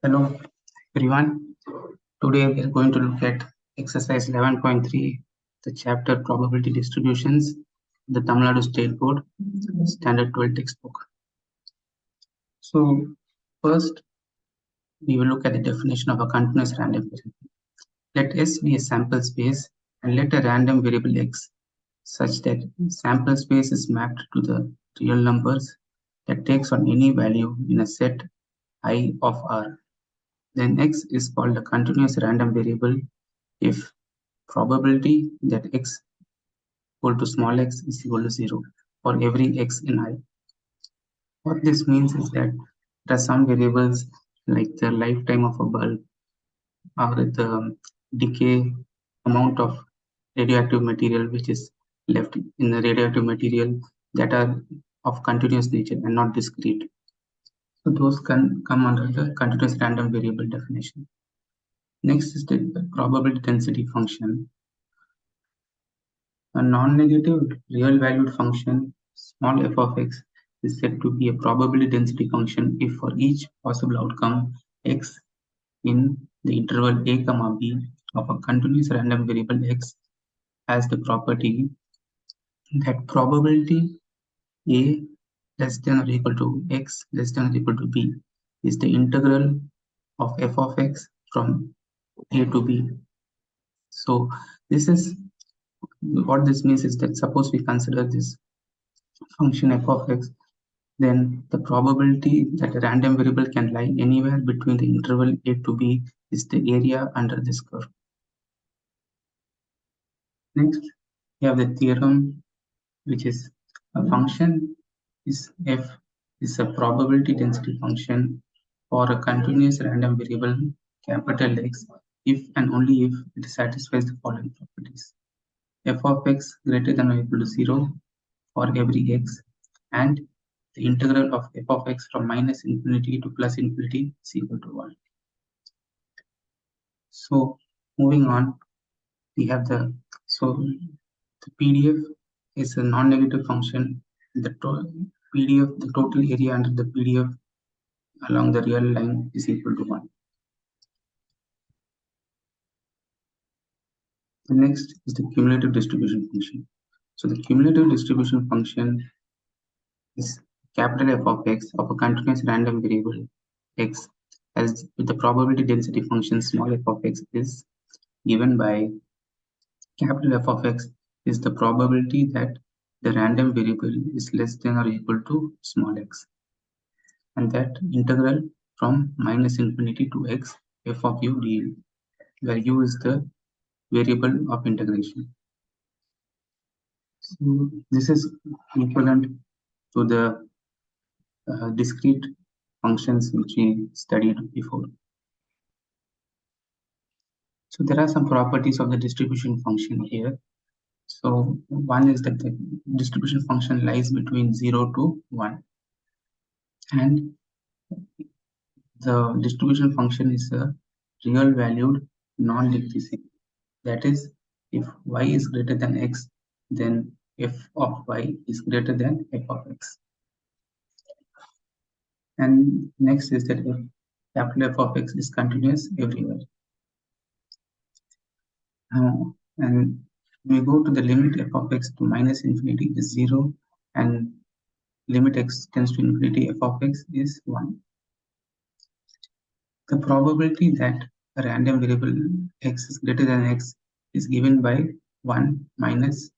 Hello everyone. Today we are going to look at exercise 11.3, the chapter probability distributions, the Tamil Nadu State Board Standard 12 textbook. So first we will look at the definition of a continuous random variable. Let S be a sample space and let a random variable X such that sample space is mapped to the real numbers that takes on any value in a set I of R. Then X is called a continuous random variable if probability that x equal to small x is equal to 0 for every x in I. What this means is that there are some variables like the lifetime of a bulb or the decay amount of radioactive material which is left in the radioactive material that are of continuous nature and not discrete. So those can come under the continuous random variable definition. Next is the probability density function. A non-negative real-valued function, small f of x, is said to be a probability density function if for each possible outcome x in the interval a comma b of a continuous random variable x has the property that probability a less than or equal to x less than or equal to b is the integral of f of x from a to b. So this is what this means is that suppose we consider this function f of x, then the probability that a random variable can lie anywhere between the interval a to b is the area under this curve. Next, we have the theorem, which is a function is f is a probability density function for a continuous random variable capital X if and only if it satisfies the following properties: f of x greater than or equal to 0 for every x, and the integral of f of x from minus infinity to plus infinity is equal to 1. So moving on, we have the PDF is a non-negative function. The PDF, the total area under the PDF along the real line is equal to 1. The next is the cumulative distribution function. So the cumulative distribution function is capital F of x of a continuous random variable x as with the probability density function small f of x is given by capital F of x is the probability that the random variable is less than or equal to small x, and that integral from minus infinity to x f of u du, where u is the variable of integration. So this is equivalent to the discrete functions which we studied before. So there are some properties of the distribution function here. So one is that the distribution function lies between 0 to 1, and the distribution function is a real valued non-decreasing. That is, if y is greater than x, then f of y is greater than f of x. And next is that capital F of x is continuous everywhere. And we go to the limit f of x to minus infinity is 0, and limit x tends to infinity f of x is 1. The probability that a random variable x is greater than x is given by 1 minus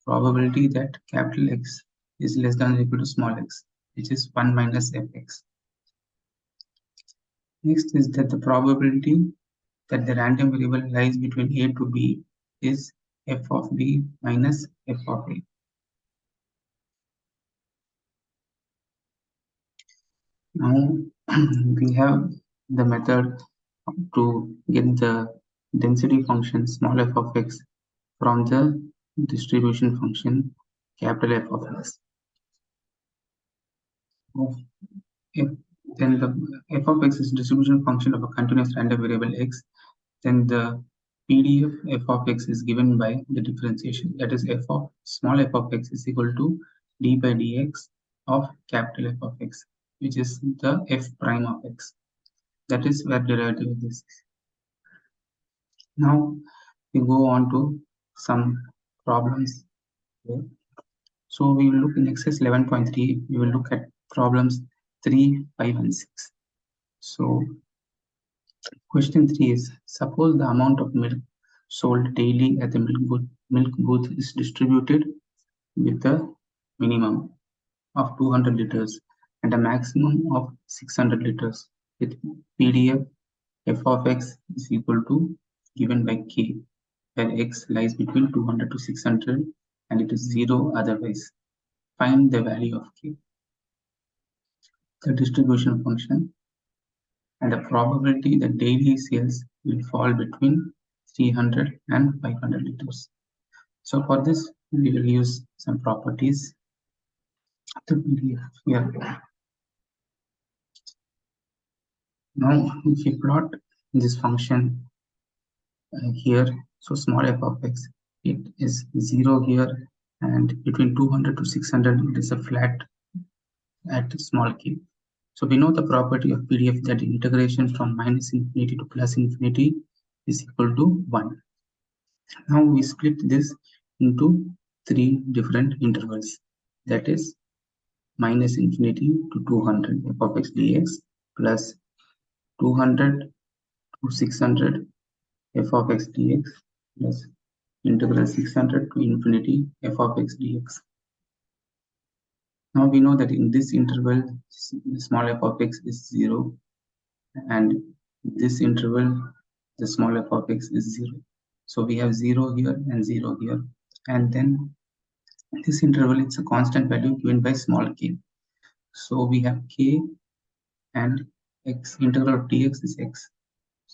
probability that capital X is less than or equal to small x, which is 1 minus fx. Next is that the probability that the random variable lies between a to b is f of b minus f of a. Now we have the method to get the density function small f of x from the distribution function capital F of x. If then the f of x is distribution function of a continuous random variable x, then the PDF f of x is given by the differentiation, that is f of small f of x is equal to d by dx of capital F of x, which is the f prime of x. That is where derivative of this is. Now we go on to some problems here. So we will look in exercise 11.3. We will look at problems 3, 5 and 6. So question 3 is, suppose the amount of milk sold daily at the milk booth is distributed with a minimum of 200 liters and a maximum of 600 liters with PDF f of x is equal to given by k, where x lies between 200 to 600 and it is 0 otherwise. Find the value of k, the distribution function, and the probability that daily sales will fall between 300 and 500 liters. So for this, we will use some properties of the PDF here. Now, if you plot this function here, so small f of x, it is 0 here, and between 200 to 600, it is a flat at small k. So we know the property of PDF that integration from minus infinity to plus infinity is equal to 1. Now we split this into 3 different intervals, that is minus infinity to 200 f of x dx plus 200 to 600 f of x dx plus integral 600 to infinity f of x dx. Now we know that in this interval, small f of x is 0, and this interval, the small f of x is 0. So we have 0 here and 0 here, and then this interval, it's a constant value given by small k. So we have k and x, integral of dx is x,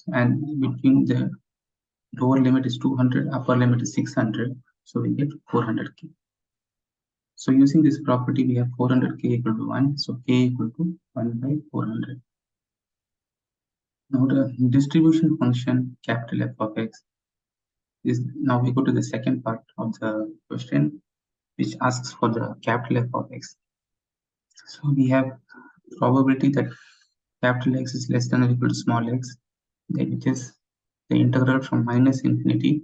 and between the lower limit is 200, upper limit is 600, so we get 400k. So using this property, we have 400k equal to 1, so k equal to 1 by 400. Now the distribution function capital F of x is, now we go to the second part of the question, which asks for the capital F of x. So we have probability that capital X is less than or equal to small x, that it is the integral from minus infinity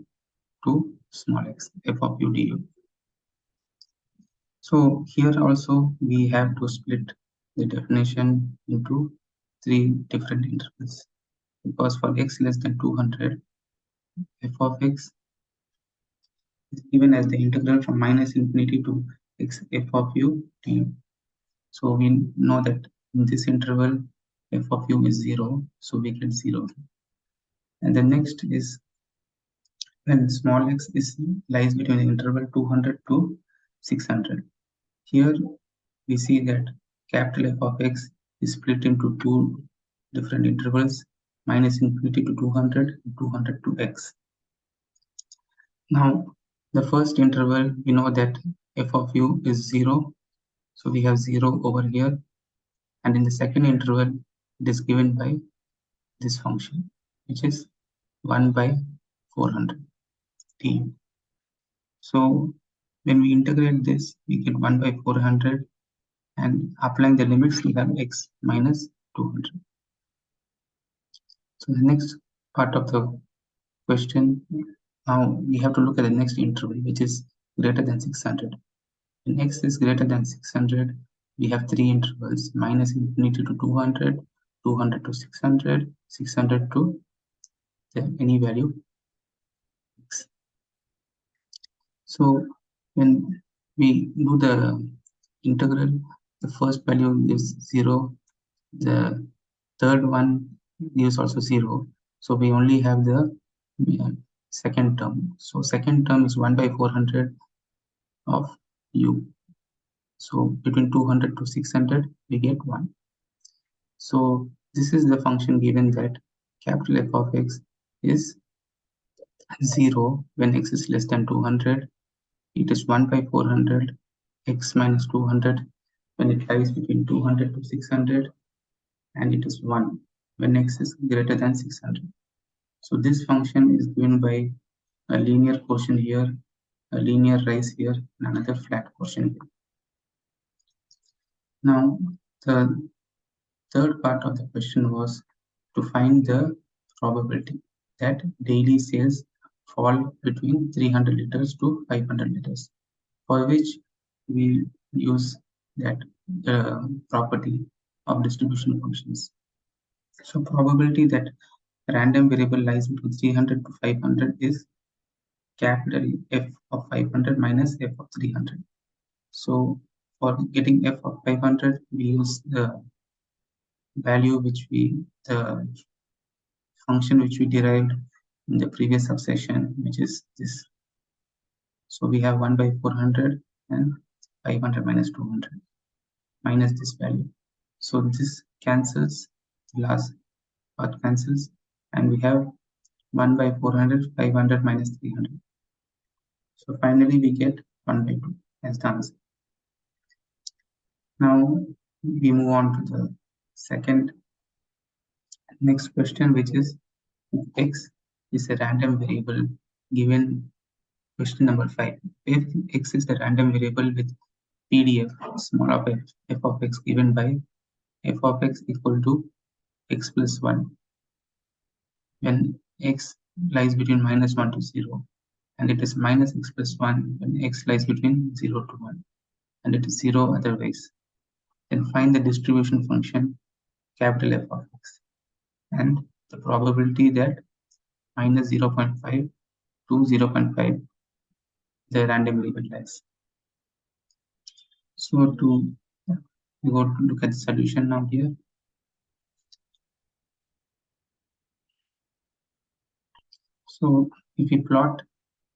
to small x, f of u du. So here also we have to split the definition into 3 different intervals, because for x less than 200, f of x is given as the integral from minus infinity to x f of u du. So we know that in this interval f of u is 0, so we get 0. And the next is when small x is lies between the interval 200 to 600. Here we see that capital F of x is split into 2 different intervals, minus infinity to 200 and 200 to x. Now the first interval, we know that f of u is 0, so we have 0 over here, and in the second interval it is given by this function, which is 1 by 400 t. So when we integrate this, we get 1 by 400, and applying the limits, we have x minus 200. So the next part of the question, now we have to look at the next interval, which is greater than 600. When x is greater than 600, we have 3 intervals, minus infinity to 200, 200 to 600, 600 to any value x. So when we do the integral, the first value is 0, the third one is also 0, so we only have the second term. So second term is 1 by 400 of u. So between 200 to 600, we get 1. So this is the function given that capital F of x is 0 when x is less than 200. It is 1 by 400 x minus 200 when it lies between 200 to 600, and it is 1 when x is greater than 600. So this function is given by a linear quotient here, a linear rise here, and another flat quotient here. Now the third part of the question was to find the probability that daily sales fall between 300 liters to 500 liters, for which we use that property of distribution functions. So probability that random variable lies between 300 to 500 is capital F of 500 minus F of 300. So for getting F of 500, we use the value the function which we derived in the previous subsection, which is this. So we have 1 by 400 and 500 minus 200 minus this value. So this cancels, the last part cancels, and we have 1 by 400, 500 minus 300. So finally we get 1 by 2 as the answer. Now we move on to the next question, which is if x is a random variable given question number 5. If x is a random variable with PDF small of f of x given by f of x equal to x plus 1 when x lies between minus 1 to 0, and it is minus x plus 1 when x lies between 0 to 1, and it is 0 otherwise. Then find the distribution function capital F of x and the probability that minus 0.5 to 0.5 the random variable lies. So we go to look at the solution now here. So if we plot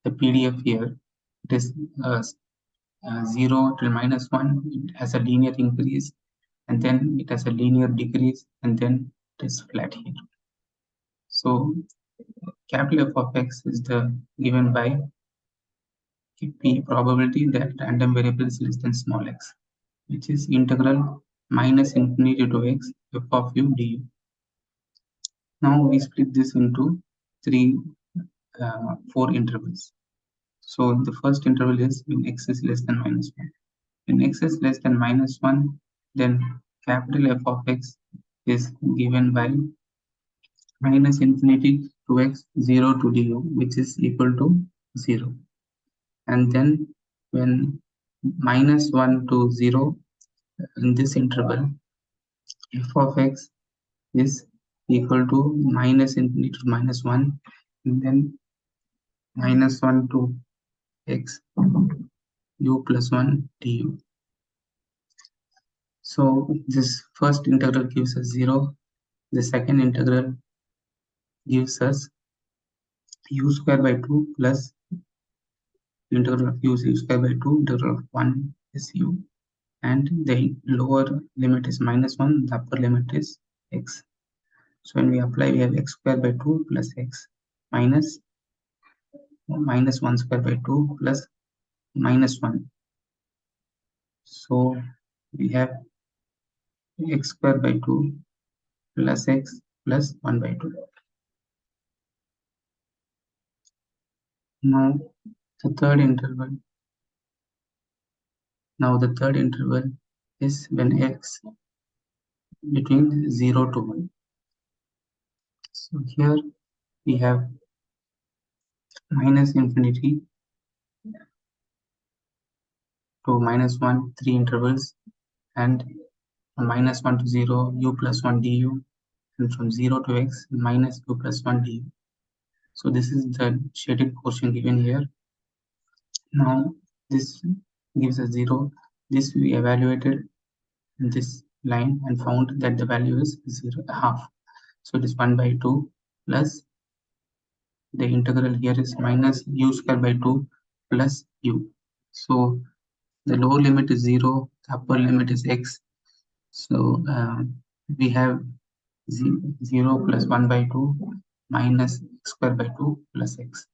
the PDF here, it is 0 till minus 1, it has a linear increase, and then it has a linear decrease, and then it is flat here. So capital F of x is given by P probability that random variable is less than small x, which is integral minus infinity to x f of u du. Now we split this into four intervals. So the first interval is when x is less than minus 1. When x is less than minus 1, then capital F of x is given by minus infinity to x 0 to du, which is equal to 0. And then when minus 1 to 0 in this interval, f of x is equal to minus infinity to minus 1, and then minus 1 to x u plus 1 du. So this first integral gives us 0. The second integral gives us u square by 2 plus integral of u is u square by 2, integral of 1 is u, and the lower limit is minus 1, the upper limit is x. So when we apply, we have x square by 2 plus x minus 1 square by 2 plus minus 1. So we have x square by 2 plus x plus 1 by 2. Now the third interval is when x between 0 to 1. So here we have minus infinity to minus 1, 3 intervals, and from minus 1 to 0, u plus 1 du, and from 0 to x, minus u plus 1 du. So this is the shaded portion given here. Now this gives us 0. This we evaluated in this line and found that the value is 0.5. So it is 1 by 2 plus the integral here is minus u square by 2 plus u. So the lower limit is 0, the upper limit is x. So we have 0 plus 1 by 2 minus x square by 2 plus x.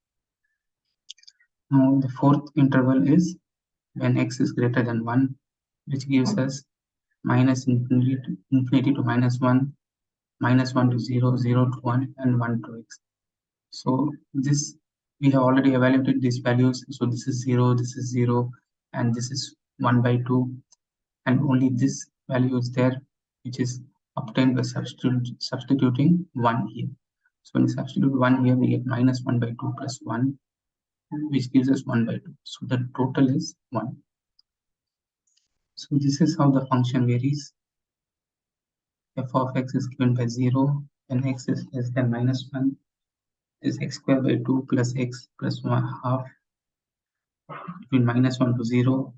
Now the fourth interval is when x is greater than 1, which gives us minus infinity to minus 1, minus 1 to 0, 0 to 1, and 1 to x. So this we have already evaluated these values. So this is 0, this is 0, and this is 1 by 2, and only this value is there, which is obtained by substituting 1 here. So when we substitute 1 here, we get minus 1 by 2 plus 1, which gives us 1 by 2. So the total is 1. So this is how the function varies. F of x is given by 0 when x is less than minus 1. Is x squared by 2 plus x plus 1 half. Between minus 1 to 0,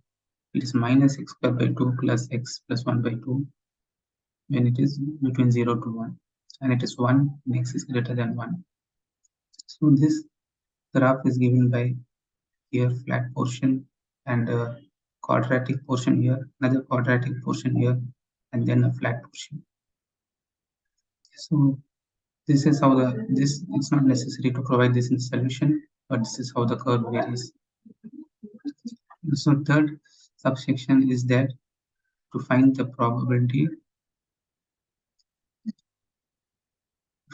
it is minus x squared by 2 plus x plus 1 by 2 when it is between 0 to 1, and it is 1 when x is greater than 1. So this graph is given by here flat portion and a quadratic portion here, another quadratic portion here, and then a flat portion. So this is how it's not necessary to provide this in solution, but this is how the curve varies. So third subsection is that to find the probability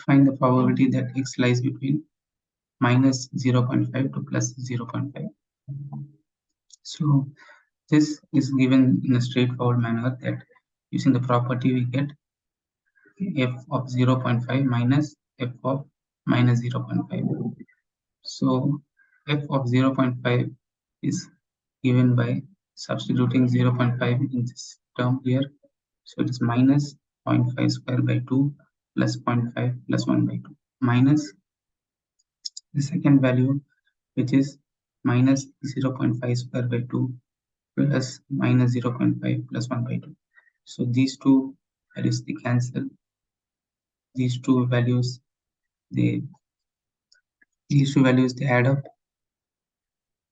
that x lies between minus 0.5 to plus 0.5. So this is given in a straightforward manner that using the property we get f of 0.5 minus f of minus 0.5. So f of 0.5 is given by substituting 0.5 in this term here. So it is minus 0.5 square by 2 plus 0.5 plus 1 by 2 minus the second value, which is minus 0.5 square by 2 plus minus 0.5 plus 1 by 2. So these two values they cancel. These two values they add up,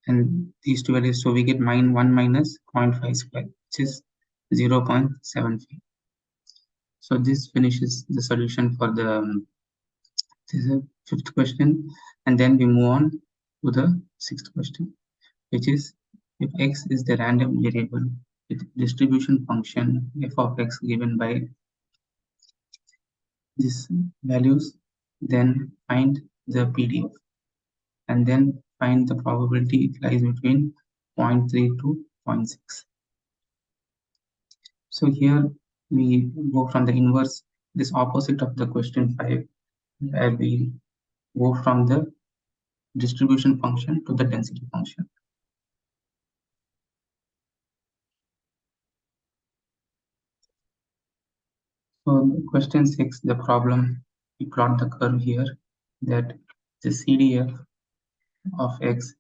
and these two values, so we get 1 minus 0.5 square, which is 0.75. So this finishes the solution for the this is a fifth question, and then we move on to the sixth question, which is if x is the random variable with distribution function f of x given by these values, then find the PDF and then find the probability it lies between 0.3 to 0.6. So here we go from the inverse, this opposite of the question 5, where we go from the distribution function to the density function. So question 6, the problem, we plot the curve here that the CDF of x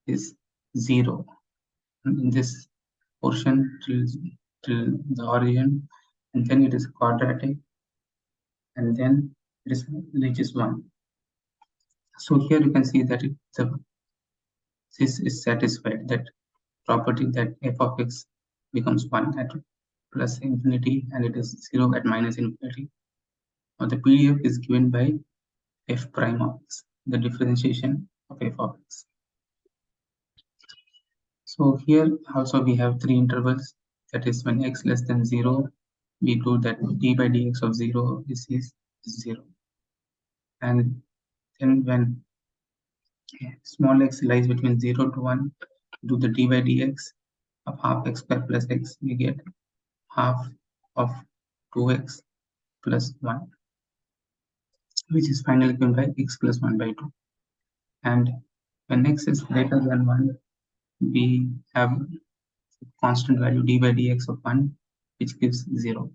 is 0 in this portion till the origin, and then it is quadratic, and then it reaches 1. So here you can see that this is satisfied, that property that f of x becomes 1 at plus infinity and it is 0 at minus infinity. Now the PDF is given by f prime of x, the differentiation of f of x. So here also we have 3 intervals, that is when x less than 0, we do that d by dx of 0 is 0. And then when small x lies between 0 to 1, do the d by dx of half x square plus x, we get half of 2x plus 1, which is finally given by x plus 1 by 2. And when x is greater than 1, we have constant value d by dx of 1, which gives 0.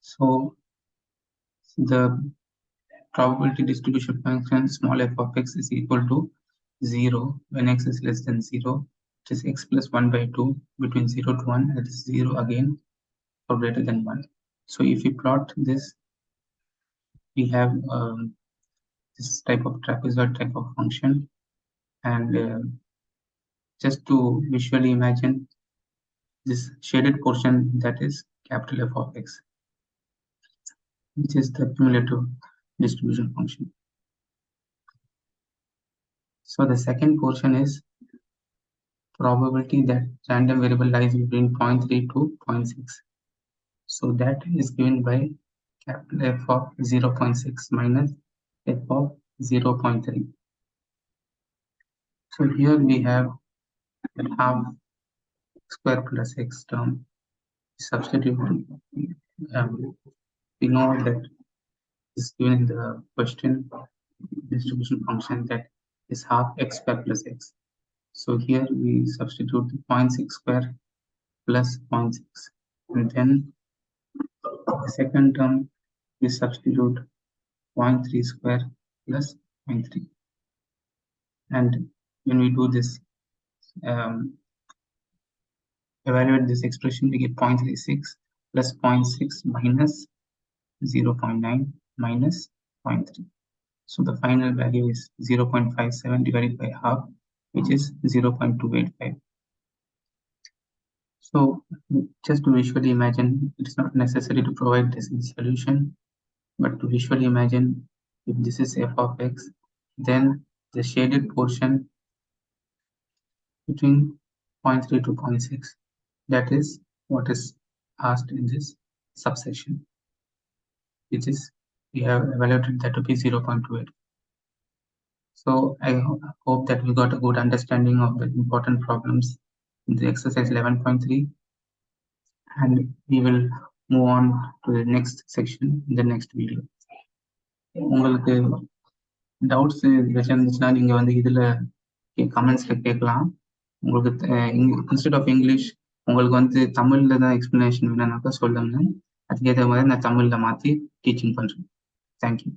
So the probability distribution function small f of x is equal to 0 when x is less than 0, which is x plus 1 by 2 between 0 to 1, that is 0 again or greater than 1. So if we plot this, we have this type of trapezoid type of function, and just to visually imagine this shaded portion, that is capital F of x, which is the cumulative distribution function. So the second portion is probability that random variable lies between 0.3 to 0.6. So that is given by capital F of 0.6 minus f of 0.3. So here we have half square plus x term, substitute. We know that is given in the question distribution function that is half x square plus x. So here we substitute 0.6 square plus 0.6, and then the second term we substitute 0.3 square plus 0.3, and when we do this evaluate this expression, we get 0.36 plus 0.6 minus 0.9 minus 0.3. So the final value is 0.57 divided by half, which is 0.285. So just to visually imagine, it's not necessary to provide this in solution, but to visually imagine, if this is f of x, then the shaded portion between 0.3 to 0.6, that is what is asked in this subsection, which is we have evaluated that to be 0.28. So I hope that we got a good understanding of the important problems in the exercise 11.3, and we will move on to the next section in the next video. உங்களுக்கு doubts இருந்துச்சுன்னா நீங்கள் வந்து இதில் கமெண்ட்ஸில் கேட்கலாம். உங்களுக்கு instead of English உங்களுக்கு வந்து தமிழில் தான் எக்ஸ்ப்ளனேஷன் வேணும்னாக்கா சொல்லுங்க, அதுக்கேற்ற மாதிரி நான் தமிழில் மாற்றி டீச்சிங் பண்ணுறேன். தேங்க்யூ.